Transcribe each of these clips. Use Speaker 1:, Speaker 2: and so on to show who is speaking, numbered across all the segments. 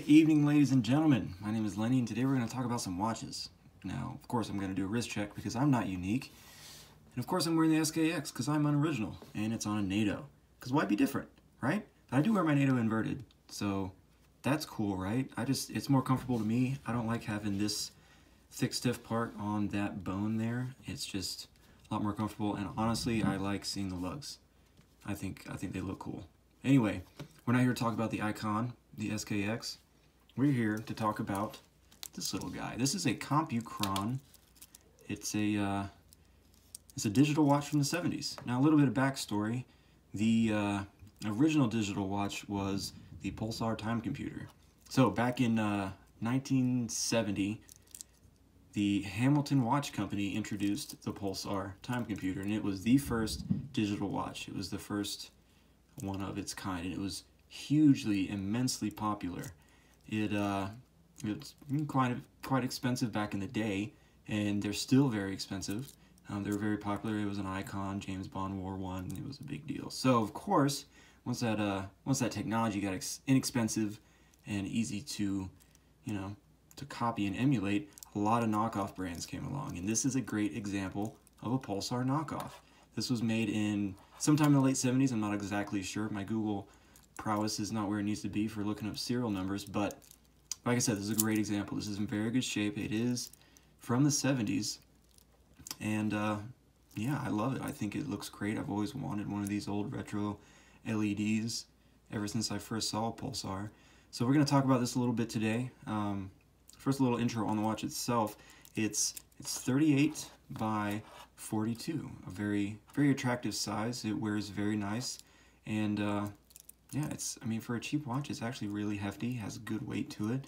Speaker 1: Good evening, ladies and gentlemen. My name is Lenny, and today we're going to talk about some watches. Now, of course, I'm going to do a wrist check because I'm not unique. And of course, I'm wearing the SKX because I'm unoriginal, and it's on a NATO. Because why be different, right? But I do wear my NATO inverted, so that's cool, right? It's more comfortable to me. I don't like having this thick, stiff part on that bone there. It's just a lot more comfortable, and honestly, I like seeing the lugs. I think they look cool. Anyway, we're not here to talk about the icon, the SKX. We're here to talk about this little guy. This is a COMPU CHRON. It's a digital watch from the 70s. Now, a little bit of backstory. The original digital watch was the Pulsar time computer. So back in 1970, the Hamilton Watch Company introduced the Pulsar time computer, and it was the first digital watch. It was the first one of its kind, and it was hugely, immensely popular. It was quite expensive back in the day, and they're still very expensive. They were very popular. It was an icon. James Bond wore one. It was a big deal. So of course, once that technology got inexpensive and easy to, to copy and emulate, a lot of knockoff brands came along, and this is a great example of a Pulsar knockoff. This was made in sometime in the late 70s. I'm not exactly sure. My Google prowess is not where it needs to be for looking up serial numbers, but like I said, this is a great example. This is in very good shape. It is from the 70s, and yeah, I love it. I think it looks great. I've always wanted one of these old retro LEDs ever since I first saw a Pulsar. So we're going to talk about this a little bit today. First, a little intro on the watch itself. It's 38 by 42, a very attractive size. It wears very nice, and yeah, for a cheap watch, it's actually really hefty, has good weight to it.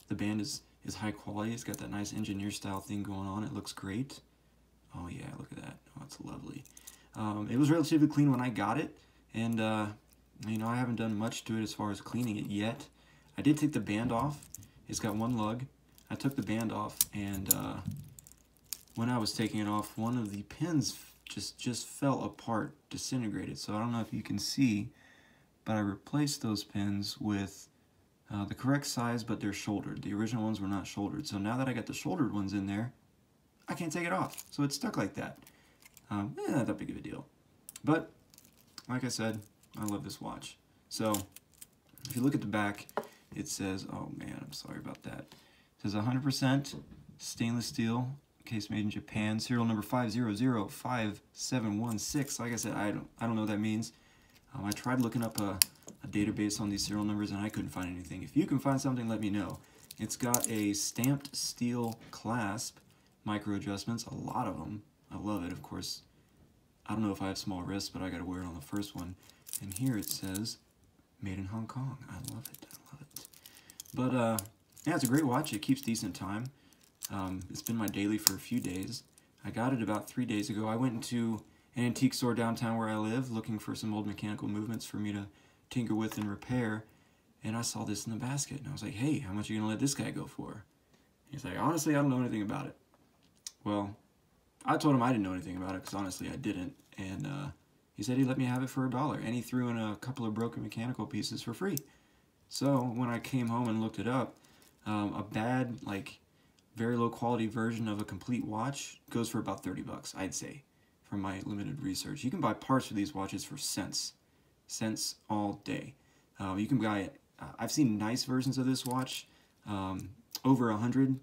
Speaker 1: The band is high quality. It's got that nice engineer style thing going on. It looks great. Oh yeah, look at that. Oh, it's lovely. It was relatively clean when I got it, and I haven't done much to it as far as cleaning it yet. I did take the band off. It's got one lug. I took the band off, and when I was taking it off, one of the pins just fell apart, disintegrated. So I don't know if you can see, but I replaced those pins with the correct size, but they're shouldered. The original ones were not shouldered. So now that I got the shouldered ones in there, I can't take it off. So it's stuck like that. Not that big of a deal. But like I said, I love this watch. So if you look at the back, it says, oh man, I'm sorry about that. It says 100% stainless steel, case made in Japan, serial number 5005716. Like I said, I don't know what that means. I tried looking up a database on these serial numbers, and I couldn't find anything. If you can find something, let me know. It's got a stamped steel clasp, micro adjustments, a lot of them. I love it, of course. I don't know if I have small wrists, but I got to wear it on the first one. And here it says, made in Hong Kong. I love it. I love it. But yeah, it's a great watch. It keeps decent time. It's been my daily for a few days. I got it about 3 days ago. I went into an antique store downtown where I live looking for some old mechanical movements for me to tinker with and repair, and I saw this in the basket, and I was like, hey, how much are you going to let this guy go for? He's like, honestly, I don't know anything about it. Well, I told him I didn't know anything about it because honestly I didn't, and he said he'd let me have it for $1, and he threw in a couple of broken mechanical pieces for free. So when I came home and looked it up, a bad, very low quality version of a complete watch goes for about 30 bucks, I'd say, from my limited research. You can buy parts for these watches for cents all day. You can buy it. I've seen nice versions of this watch, over 100.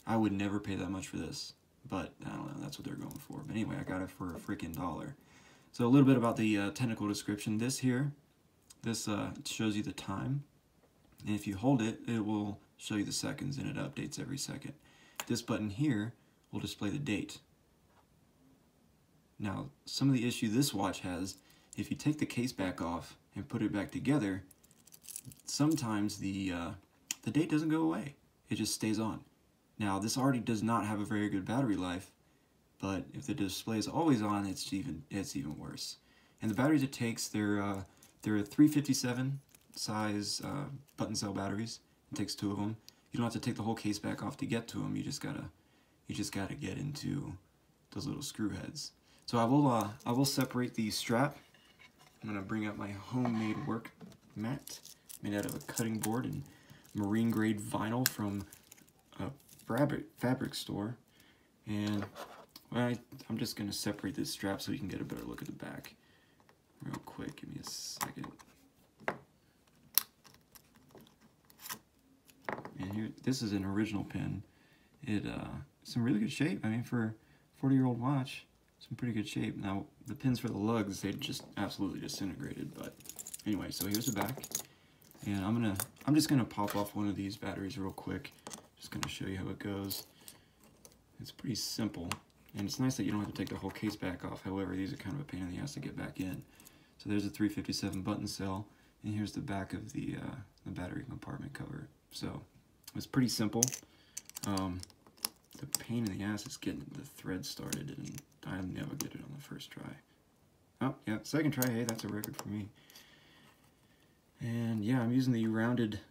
Speaker 1: I would never pay that much for this, but I don't know, that's what they're going for. But anyway, I got it for a freaking $1. So a little bit about the technical description. This shows you the time, and if you hold it, it will show you the seconds, and it updates every second. This button here will display the date. Now, some of the issue this watch has, if you take the case back off and put it back together, sometimes the date doesn't go away. It just stays on. Now, this already does not have a very good battery life, but if the display is always on, it's even worse. And the batteries it takes, they're 357 size button cell batteries. It takes 2 of them. You don't have to take the whole case back off to get to them. You just gotta get into those little screw heads. So I will separate the strap. I'm gonna bring out my homemade work mat made out of a cutting board and marine grade vinyl from a fabric store. And well, I'm just going to separate this strap so you can get a better look at the back real quick. Give me a second. And here, this is an original pin. It's in really good shape. I mean, for a 40-year-old watch, it's in pretty good shape. Now, the pins for the lugs, they just absolutely disintegrated. But anyway, so here's the back. And I'm just gonna pop off one of these batteries real quick. Just gonna show you how it goes. It's pretty simple. And it's nice that you don't have to take the whole case back off. However, these are kind of a pain in the ass to get back in. So there's a 357 button cell. And here's the back of the battery compartment cover. So it's pretty simple. The pain in the ass is getting the thread started, and I never get it on the first try. Oh, yeah, second try, hey, that's a record for me. And yeah, I'm using the rounded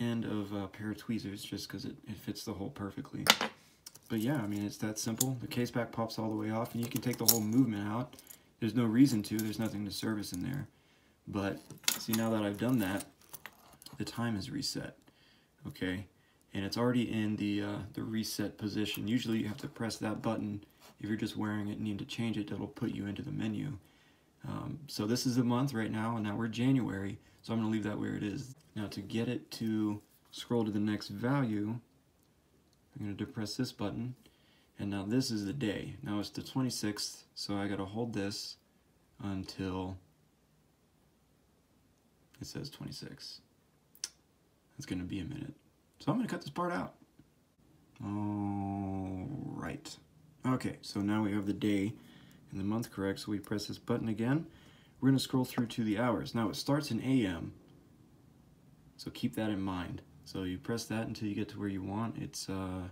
Speaker 1: end of a pair of tweezers just because it fits the hole perfectly. But yeah, I mean, it's that simple. The case back pops all the way off, and you can take the whole movement out. There's no reason to, there's nothing to service in there. But see, now that I've done that, the time is reset, okay? And it's already in the reset position. Usually you have to press that button if you're just wearing it and need to change it. That'll put you into the menu. So this is the month right now, and now we're January, so I'm going to leave that where it is. Now to get it to scroll to the next value, I'm going to depress this button, and now this is the day. Now it's the 26th, so I got to hold this until it says 26. It's going to be a minute. So I'm going to cut this part out. All right. Okay, so now we have the day and the month correct, so we press this button again. We're going to scroll through to the hours. Now it starts in AM, so keep that in mind. So you press that until you get to where you want. It's 9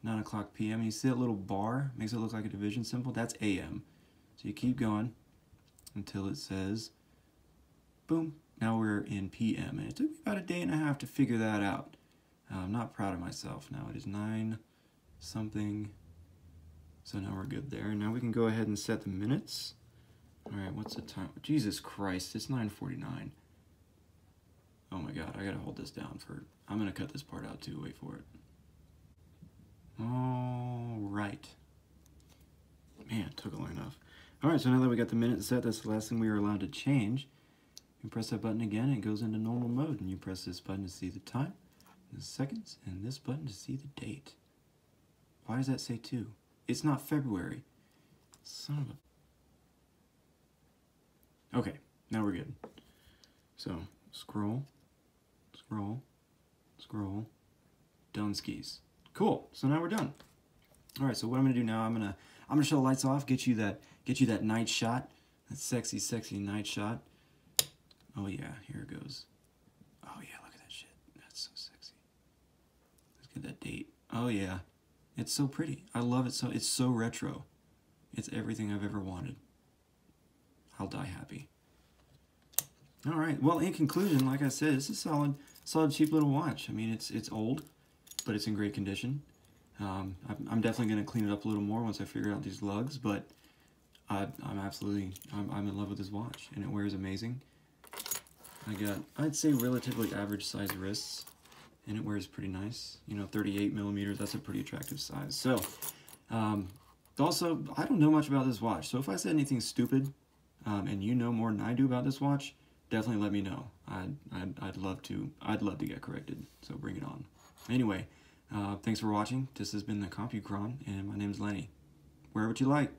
Speaker 1: o'clock PM. You see that little bar? Makes it look like a division symbol? That's AM. So you keep going until it says, boom, now we're in PM. And it took me about a day and a half to figure that out. I'm not proud of myself. Now it is 9 something. So now we're good there. Now we can go ahead and set the minutes. All right, what's the time? Jesus Christ, it's 9:49. Oh my God, I gotta hold this down for, I'm gonna cut this part out too, wait for it. All right. Man, it took long enough. All right, so now that we got the minute set, that's the last thing we were allowed to change. You press that button again, it goes into normal mode, and you press this button to see the time, the seconds, and this button to see the date. Why does that say 2? It's not February. Son of a... Okay, now we're good. So, scroll, scroll, scroll, done skis. Cool, so now we're done. All right, so what I'm gonna do now, I'm gonna shut the lights off, get you that night shot, that sexy, sexy night shot. Oh yeah, here it goes. Oh yeah, look at that shit. That's so sexy. Let's get that date. Oh yeah, it's so pretty. I love it so. It's so retro. It's everything I've ever wanted. I'll die happy. All right. Well, in conclusion, like I said, it's a solid, cheap little watch. I mean, it's old, but it's in great condition. I'm definitely going to clean it up a little more once I figure out these lugs, but I'm in love with this watch, and it wears amazing. I got, I'd say, relatively average size wrists, and it wears pretty nice. You know, 38 millimeters, that's a pretty attractive size. So, also, I don't know much about this watch, so if I said anything stupid, and you know more than I do about this watch, definitely let me know. I'd love to get corrected, so bring it on. Anyway, thanks for watching. This has been the COMPU CHRON, and my name's Lenny. Wear what you like.